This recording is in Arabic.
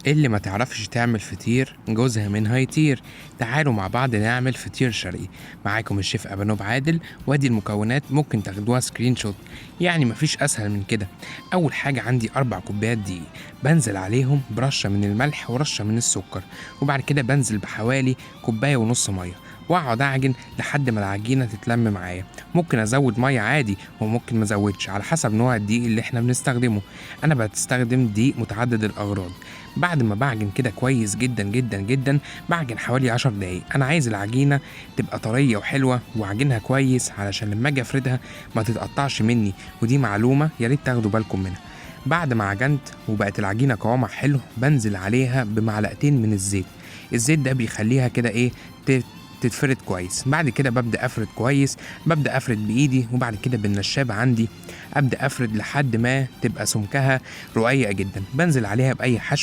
اللي ما تعرفش تعمل فطير جوزها منها يطير. تعالوا مع بعض نعمل فطير شرقي. معاكم الشيف أبانوب عادل، وادي المكونات ممكن تاخدوها سكرين شوت، يعني مفيش أسهل من كده. أول حاجة عندي 4 كوبايات دقيق، بنزل عليهم برشة من الملح ورشة من السكر، وبعد كده بنزل بحوالي كوباية ونص مية، واقعد اعجن لحد ما العجينه تتلم معايا. ممكن ازود ميه عادي وممكن ما ازودش على حسب نوع الدقيق اللي احنا بنستخدمه. انا بستخدم دقيق متعدد الاغراض. بعد ما بعجن كده كويس جدا جدا جدا، بعجن حوالي 10 دقايق. انا عايز العجينه تبقى طريه وحلوه، واعجنها كويس علشان لما اجي افردها ما تتقطعش مني، ودي معلومه يا ريت تاخدوا بالكم منها. بعد ما عجنت وبقت العجينه قوامها حلو، بنزل عليها بمعلقتين من الزيت. الزيت ده بيخليها كده ايه، تتفرد كويس. بعد كده ببدأ أفرد كويس، ببدأ أفرد بإيدي، وبعد كده بالنشابة عندي أبدأ أفرد لحد ما تبقى سمكها رقيقة جدا. بنزل عليها بأي حشو